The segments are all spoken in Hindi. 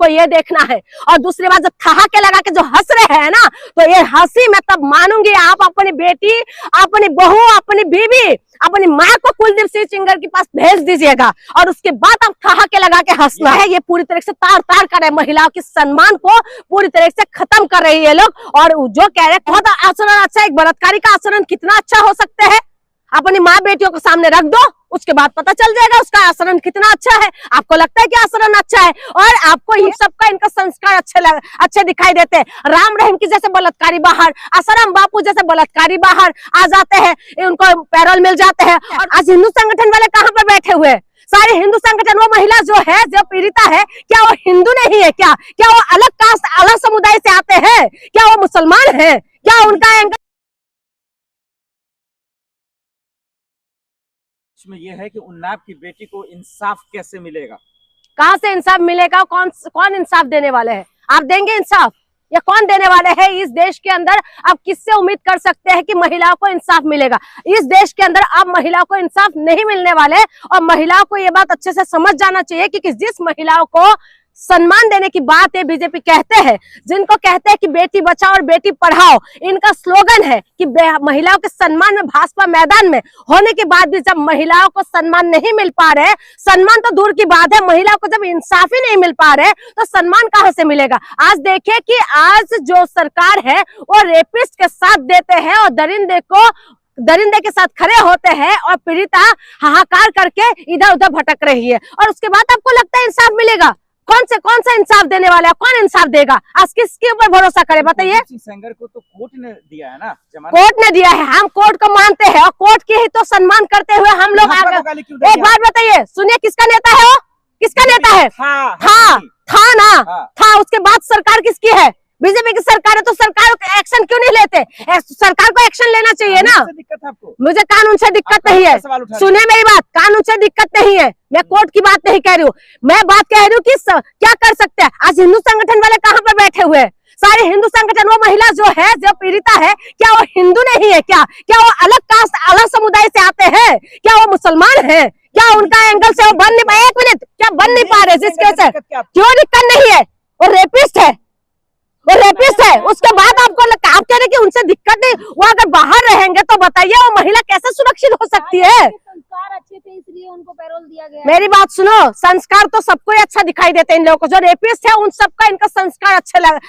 उनको ये देखना है। और दूसरी बात, जब ठहाके लगा के जो हंस रहे हैं ना, तो ये हंसी मैं तब मानूंगी आप अपनी बेटी, अपनी बहू, अपनी बीवी, अपनी माँ को कुलदीप सिंह सेंगर के पास भेज दीजिएगा और उसके बाद आप ठहाके लगा के हंसना है। ये पूरी तरह से तार तार कर रहे, महिलाओं के सम्मान को पूरी तरह से खत्म कर रही है लोग। और जो कह रहे बहुत आचरण अच्छा, एक बलात्कारी का आचरण कितना अच्छा हो सकते है, अपनी माँ बेटियों को सामने रख दो, उसके बाद पता चल जाएगा उसका आचरण कितना अच्छा है। आपको लगता है कि आचरण अच्छा है और आपको ही सबका इनका संस्कार अच्छे दिखाई देते हैं। राम रहीम की जैसे बलात्कारी बाहर, आसाराम बापू जैसे बलात्कारी बाहर आ जाते हैं, उनको पैरोल मिल जाते हैं। और आज हिंदू संगठन वाले कहाँ पर बैठे हुए हैं? सारे हिंदू संगठन, वो महिला जो है, जो पीड़िता है, क्या वो हिंदू नहीं है? क्या वो अलग कास्ट, अलग समुदाय से आते हैं? क्या वो मुसलमान है? क्या उनका एंगल में ये है कि उन्नाव की बेटी को इंसाफ कैसे मिलेगा? कहाँ से इंसाफ मिलेगा? कौन इंसाफ देने वाले हैं? आप देंगे इंसाफ या कौन देने वाले हैं? इस देश के अंदर आप किससे उम्मीद कर सकते हैं कि महिलाओं को इंसाफ मिलेगा? इस देश के अंदर अब महिलाओं को इंसाफ नहीं मिलने वाले। और महिलाओं को ये बात अच्छे से समझ जाना चाहिए कि जिस महिलाओं को सम्मान देने की बात है बीजेपी कहते हैं, जिनको कहते हैं कि बेटी बचाओ और बेटी पढ़ाओ, इनका स्लोगन है कि महिलाओं के सम्मान में भाजपा मैदान में होने के बाद भी जब महिलाओं को सम्मान नहीं मिल पा रहे, सम्मान तो दूर की बात है, महिलाओं को जब इंसाफ ही नहीं मिल पा रहे तो सम्मान कहां से मिलेगा? आज देखिए कि आज जो सरकार है वो रेपिस्ट के साथ देते हैं और दरिंदे के साथ खड़े होते हैं और पीड़िता हाहाकार करके इधर उधर भटक रही है। और उसके बाद आपको लगता है इंसाफ मिलेगा? कौन सा इंसाफ देने वाला है? कौन इंसाफ देगा? आज किसके ऊपर भरोसा करे बताइए? सेंगर को तो कोर्ट ने दिया है ना, कोर्ट ने दिया है, हम कोर्ट को मानते हैं और कोर्ट की ही तो सम्मान करते हुए हम लोग आगे। एक बात बताइए, सुनिए, किसका नेता है वो? किसका नेता है? था ना, था। उसके बाद सरकार किसकी है? बीजेपी की सरकार है। तो सरकार एक्शन क्यों नहीं लेते? सरकार को एक्शन लेना चाहिए ना। दिक्कत है आपको? मुझे कानून से दिक्कत नहीं है, सुनिए मेरी बात, कानून से दिक्कत नहीं है, मैं कोर्ट की बात नहीं कह रही हूँ, मैं बात कह रही हूँ कि क्या कर सकते हैं। आज हिंदू संगठन वाले कहाँ पर बैठे हुए हैं? सारे हिंदू संगठन, वो महिला जो है, जो पीड़िता है, क्या वो हिंदू नहीं है? क्या वो अलग कास्ट, अलग समुदाय से आते हैं? क्या वो मुसलमान है? क्या उनका एंगल से वो बन नहीं पाए? 1 मिनट, क्या बन नहीं पा रहे? जिसके से क्यों दिक्कत नहीं है? वो रेपिस्ट है, वो रेपिस्ट है। उसके बाद आपको आप कह रहे कि उनसे दिक्कत नहीं, वो अगर बाहर रहेंगे तो बताइए वो महिला कैसे सुरक्षित हो सकती है? संस्कार अच्छे थे इसलिए उनको पैरोल दिया गया। मेरी बात सुनो, संस्कार तो सबको ही अच्छा दिखाई देते हैं। इन लोगों को जो रेपिस्ट है उन सबका इनका संस्कार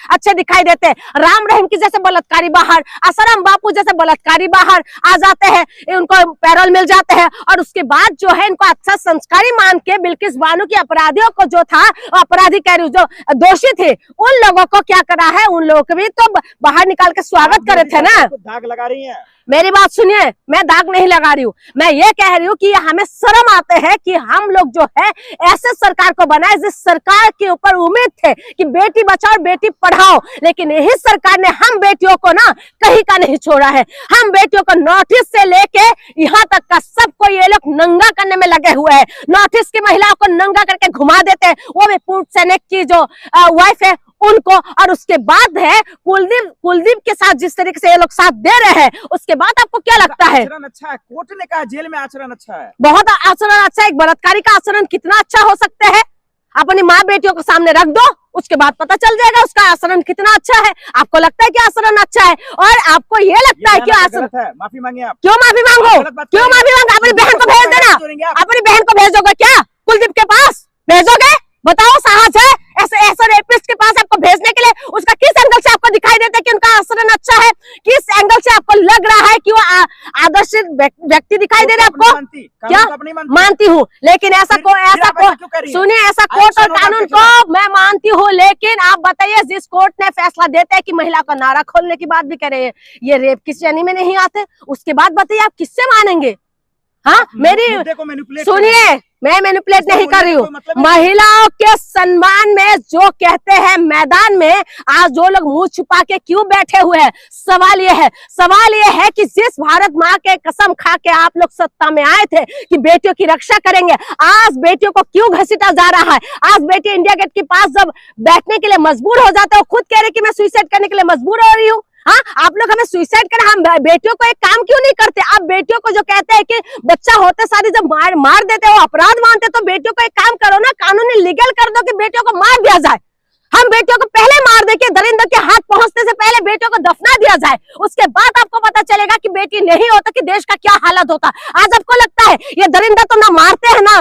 अच्छे दिखाई देते हैं। राम रहीम की जैसे बलात्कारी बाहर, आसाराम बापू जैसे बलात्कारी बाहर आ जाते हैं, उनको पैरोल मिल जाते हैं। और उसके बाद जो है इनको अच्छा संस्कारी मान के बिल्किस बानो की अपराधियों को जो था, अपराधी कह रही हूँ, जो दोषी थे, उन लोगों को क्या करा है? उन लोगों को भी तो बाहर निकाल के स्वागत करे थे ना। दाग लगा रही है। मेरी बात सुनिए, मैं दाग नहीं लगा रही हूँ, मैं ये कह रही हूँ कि हमें शर्म आते हैं कि हम लोग जो है ऐसे सरकार को बनाए जिस सरकार के ऊपर उम्मीद थे कि बेटी बचाओ और बेटी पढ़ाओ, लेकिन यही सरकार ने हम बेटियों को ना कहीं का नहीं छोड़ा है। हम बेटियों को नॉर्थ ईस्ट से लेके यहाँ तक का सबको ये लोग नंगा करने में लगे हुए हैं। नॉर्थ ईस्ट की महिलाओं को नंगा करके घुमा देते हैं, वो भी पूर्व सैनिक की जो वाइफ है उनको। और उसके बाद है कुलदीप के साथ जिस तरीके से ये लोग साथ दे रहे हैं, उसके बाद आपको क्या लगता है? आचरण अच्छा है, कोर्ट ने कहा जेल में आचरण अच्छा है, बहुत आचरण अच्छा है। एक बलात्कारी का आचरण कितना अच्छा हो सकते है? अपनी माँ बेटियों को सामने रख दो, उसके बाद पता चल जाएगा उसका आचरण कितना अच्छा है। आपको लगता है कि आचरण अच्छा है और आपको ये लगता है कि आचरण, माफी मांगे आप। क्यों माफी मांगो? क्यों माफी मांगो? अपनी बहन को भेज देना, अपनी बहन को भेजोगे क्या कुलदीप के पास? भेजोगे? बताओ, साहस है ऐसे रेपिस्ट के पास आपको भेजने के लिए? उसका किस एंगल से आपको दिखाई देता है कि उनका आचरण अच्छा है? किस एंगल से आपको लग रहा है कि वो आदर्श व्यक्ति दिखाई दे रहे हैं आपको? क्या मानती हूँ, लेकिन ऐसा सुनिए, ऐसा कोर्ट और कानून को मैं मानती हूँ, लेकिन आप बताइए, जिस कोर्ट ने फैसला देता है कि महिला का नारा खोलने की बात भी करे, ये रेप की श्रेणी में नहीं आते, उसके बाद बताइए आप किससे मानेंगे? हाँ, मेरी सुनिए, मैं मैनिपुलेट नहीं कर रही हूँ। महिलाओं के सम्मान में जो कहते हैं मैदान में, आज जो लोग मुंह छुपा के क्यों बैठे हुए हैं? सवाल ये है कि जिस भारत माँ के कसम खा के आप लोग सत्ता में आए थे कि बेटियों की रक्षा करेंगे, आज बेटियों को क्यों घसीटा जा रहा है? आज बेटी इंडिया गेट के पास जब बैठने के लिए मजबूर हो जाते हो, खुद कह रहे कि मैं सुसाइड करने के लिए मजबूर हो रही हूँ। हाँ, आप लोग हमें सुसाइड करना, हम बेटियों को एक काम क्यों नहीं करते? आप बेटियों को जो कहते हैं कि बच्चा होते सारी जब मार देते हो, अपराध मानते, तो बेटियों को एक काम करो ना, कानूनी लीगल कर दो कि बेटियों को मार दिया जाए। मासूम बेटियों को पहले मार दे के दरिंदर के हाथ पहुंचने से पहले बेटियों को दफना दिया जाए, उसके बाद आपको पता चलेगा कि बेटी नहीं होता कि देश का क्या हालत होता। आज आपको लगता है ये दरिंदर तो ना मारते हैं ना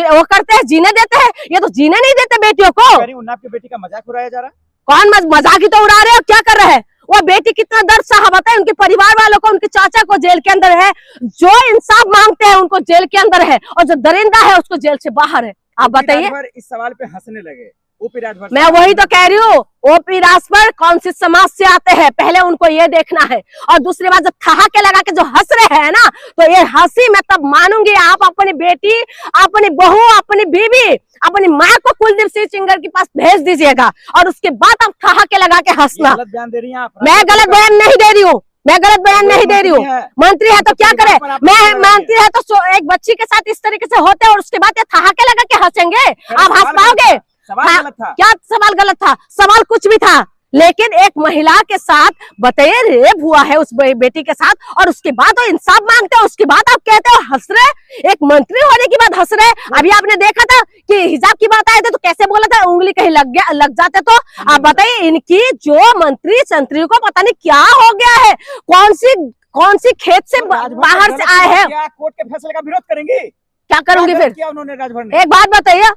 वो करते हैं, जीने देते हैं, ये तो जीने नहीं देते बेटियों को। उन्नाव की बेटी का मजाक उड़ाया जा रहा है। कौन मजाक ही तो उड़ा रहे हो, क्या कर रहे हैं? वो बेटी कितना दर्द सहा बताए, उनके परिवार वालों को, उनके चाचा को जेल के अंदर है, जो इंसाफ मांगते हैं उनको जेल के अंदर है, और जो दरिंदा है उसको जेल से बाहर है। आप बताइए। इस सवाल पे हंसने लगे ओपी राजभर। मैं वही तो कह रही हूँ, ओपी राजभर कौन सी समाज से आते हैं, पहले उनको ये देखना है। और दूसरी बात, जब ठहाके लगा के जो हंस रहे हैं ना, तो ये हंसी मैं तब मानूंगी आप अपनी बेटी, अपनी बहू, अपनी बीवी, अपनी माँ को कुलदीप सिंह सेंगर के पास भेज दीजिएगा, और उसके बाद आप ठहाके लगा के हंसना। गलत बयान दे रही हैं आप। मैं गलत बयान नहीं दे रही हूँ, मैं गलत बयान नहीं दे रही हूँ। मंत्री है तो क्या करे, मैं मंत्री है तो एक बच्ची के साथ इस तरीके से होते हैं, और उसके बाद ये ठहाके लगा के हंसेंगे? आप हंस पाओगे? सवाल गलत था। क्या सवाल गलत था? सवाल कुछ भी था, लेकिन एक महिला के साथ बताइए रेप हुआ है उस बेटी के साथ, और उसके बाद वो इंसाफ मांगते हैं, उसके बाद आप कहते हो हंस रहे। एक मंत्री होने की बात हंस रहे। अभी आपने देखा था कि हिजाब की बात आए थे तो कैसे बोला था, उंगली कहीं लग जाते तो। आप बताइए, इनकी जो मंत्री संतरी को पता नहीं क्या हो गया है, कौन सी खेत से बाहर से आए हैं। कोर्ट के फैसले का विरोध करेंगे? क्या करूंगी फिर? क्या उन्होंने राजभर ने? एक बात बताइए,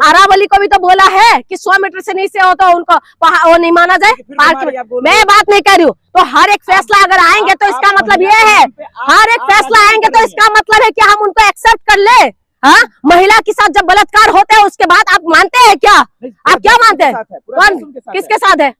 अरावली को भी तो बोला है कि 100 मीटर से नीचे हो तो उनको वो नहीं माना जाए। मैं बात नहीं कर रही हूँ। तो हर एक फैसला अगर आएंगे तो इसका मतलब ये है, हर एक फैसला आएंगे तो इसका मतलब है कि हम उनको एक्सेप्ट कर ले। हाँ, महिला के साथ जब बलात्कार होता है उसके बाद आप मानते हैं क्या? आप क्या मानते हैं? कौन किसके साथ है?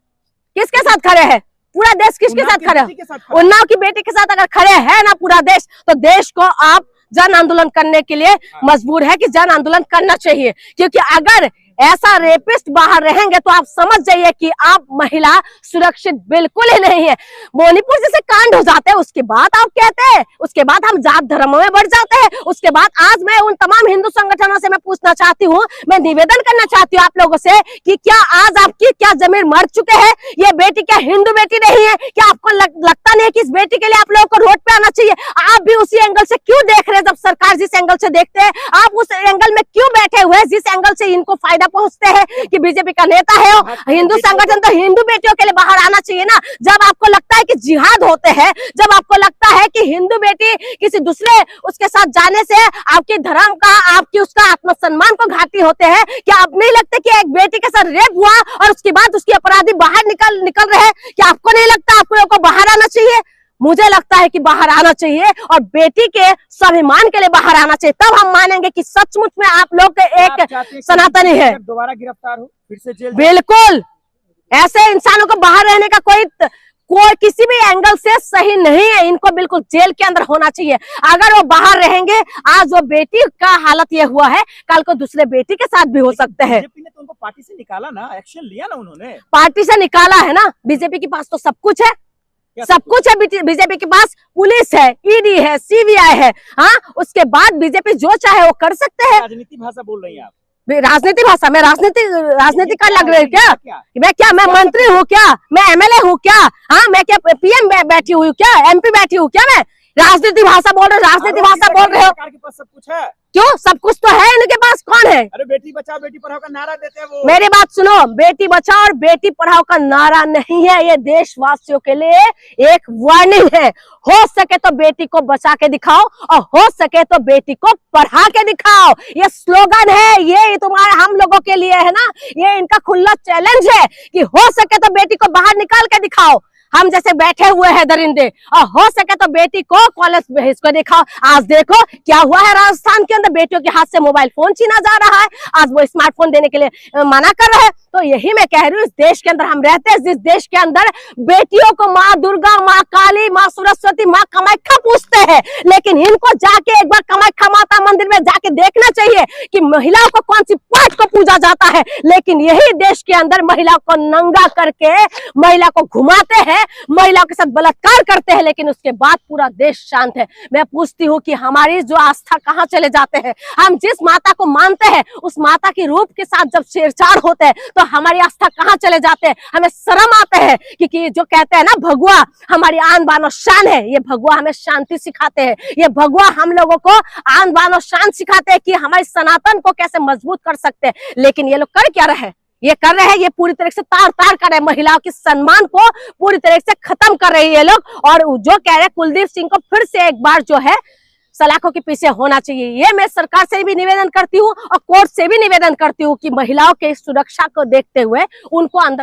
किसके साथ खड़े हैं? पूरा देश किसके साथ खड़े है? उन्नाव की बेटी के साथ अगर खड़े हैं ना पूरा देश, तो देश को आप जन आंदोलन करने के लिए मजबूर है कि जन आंदोलन करना चाहिए। क्योंकि अगर ऐसा रेपिस्ट बाहर रहेंगे तो आप समझ जाइए कि आप महिला सुरक्षित बिल्कुल ही नहीं है। मणिपुर जैसे कांड हो जाते हैं, उसके बाद आप कहते हैं, उसके बाद हम जात धर्म में बढ़ जाते हैं। उसके बाद आज मैं उन तमाम हिंदू संगठनों से मैं पूछना चाहती हूँ, मैं निवेदन करना चाहती हूँ आप लोगों से कि क्या आज आपकी क्या जमीर मर चुके हैं? ये बेटी क्या हिंदू बेटी नहीं है? क्या आपको लगता नहीं है कि इस बेटी के लिए आप लोगों को रोड पे आना चाहिए? आप भी उसी एंगल से क्यों देख रहे हैं? जब सरकार जिस एंगल से देखते हैं, आप उस एंगल में क्यों बैठे हुए हैं जिस एंगल से इनको फायदा पहुंचते हैं कि बीजेपी का नेता है हिंदू संगठन, तो हिंदू बेटियों के लिए बाहर आना चाहिए ना। जब आपको लगता है कि जिहाद होते हैं, जब आपको लगता है कि हिंदू बेटी किसी दूसरे उसके साथ जाने से आपके धर्म का, आपकी उसका आत्मसम्मान को घाटी होते हैं, क्या आप नहीं लगते कि एक बेटी के साथ रेप हुआ और उसके बाद उसकी अपराधी बाहर निकल रहे हैं? क्या आपको नहीं लगता आप लोगों को बाहर आना चाहिए? मुझे लगता है कि बाहर आना चाहिए, और बेटी के स्वाभिमान के लिए बाहर आना चाहिए। तब हम मानेंगे कि सचमुच में आप लोग एक सनातनी है। दोबारा गिरफ्तार हो, फिर से जेल? बिल्कुल, ऐसे इंसानों को बाहर रहने का कोई किसी भी एंगल से सही नहीं है। इनको बिल्कुल जेल के अंदर होना चाहिए। अगर वो बाहर रहेंगे, आज वो बेटी का हालत ये हुआ है, कल को दूसरे बेटी के साथ भी हो सकते हैं। बीजेपी ने तो उनको पार्टी से निकाला ना, एक्शन लिया ना उन्होंने। पार्टी से निकाला है ना, बीजेपी के पास तो सब कुछ है, सब कुछ है। बीजेपी के पास पुलिस है, ईडी है, सीबीआई है। हाँ, उसके बाद बीजेपी जो चाहे वो कर सकते हैं। राजनीति भाषा बोल रही हैं आप? राजनीति भाषा? मैं राजनीति का लग रही है क्या? मैं मंत्री हूँ क्या? मैं एमएलए हूँ क्या? हाँ, मैं क्या पीएम बैठी हुई हूँ क्या? एमपी बैठी हूँ क्या? मैं राजनीति भाषा बोल रहे हो, राजनीति भाषा बोल रहे हो? सरकार के पास सब कुछ है। क्यों? सब कुछ तो है इनके पास। कौन है? अरे बेटी बचाओ बेटी पढ़ाओ का नारा देते हैं वो। मेरी बात सुनो, बेटी बचाओ और बेटी पढ़ाओ का नारा नहीं है, ये देशवासियों के लिए एक वार्निंग है। हो सके तो बेटी को बचा के दिखाओ, और हो सके तो बेटी को पढ़ा के दिखाओ। ये स्लोगन है, ये तुम्हारे हम लोगों के लिए है ना, ये इनका खुला चैलेंज है कि हो सके तो बेटी को बाहर निकाल के दिखाओ। हम जैसे बैठे हुए हैं दरिंदे, और हो सके तो बेटी को कॉलेज भेज को दिखाओ। आज देखो क्या हुआ है राजस्थान के अंदर, बेटियों के हाथ से मोबाइल फोन छीना जा रहा है। आज वो स्मार्टफोन देने के लिए मना कर रहे हैं। तो यही मैं कह रही हूँ, इस देश के अंदर हम रहते हैं, जिस देश के अंदर बेटियों को माँ दुर्गा, माँ काली, माँ सरस्वती, माँ कामाख्या पूछते हैं, लेकिन इनको जाके एक बार कामाख्या माता मंदिर में जाके देखना चाहिए कि महिलाओं को कौन सी पाठ को पूजा जाता है। लेकिन यही देश के अंदर महिला को नंगा करके महिला को घुमाते हैं, महिलाओं के साथ बलात्कार करते हैं, लेकिन उसके बाद पूरा देश शांत है। मैं पूछती हूँ कि हमारी जो आस्था कहाँ चले जाते हैं? हम जिस माता को मानते हैं, उस माता के रूप के साथ जब छेड़छाड़ होते हैं तो हमारी आस्था कहाँ चले जाते हैं? हमें शर्म आते हैं कि जो कहते हैं ना भगवा हमारी आन बान और शान है, ये भगवा हमें शांति सिखाते हैं। ये भगवा हम लोगों को आन बान और शान सिखाते हैं कि हमारे सनातन को कैसे मजबूत कर सकते हैं। लेकिन ये लोग कर क्या रहे हैं? ये कर रहे हैं, ये पूरी तरह से तार तार कर रहे हैं, महिलाओं के सम्मान को पूरी तरह से खत्म कर रहे हैं ये लोग। और जो कह रहे हैं कुलदीप सिंह को फिर से एक बार जो है सलाखों के पीछे होना चाहिए। ये मैं सरकार से भी निवेदन करती हूँ और कोर्ट से भी निवेदन करती हूँ कि महिलाओं के सुरक्षा को देखते हुए उनको अंदर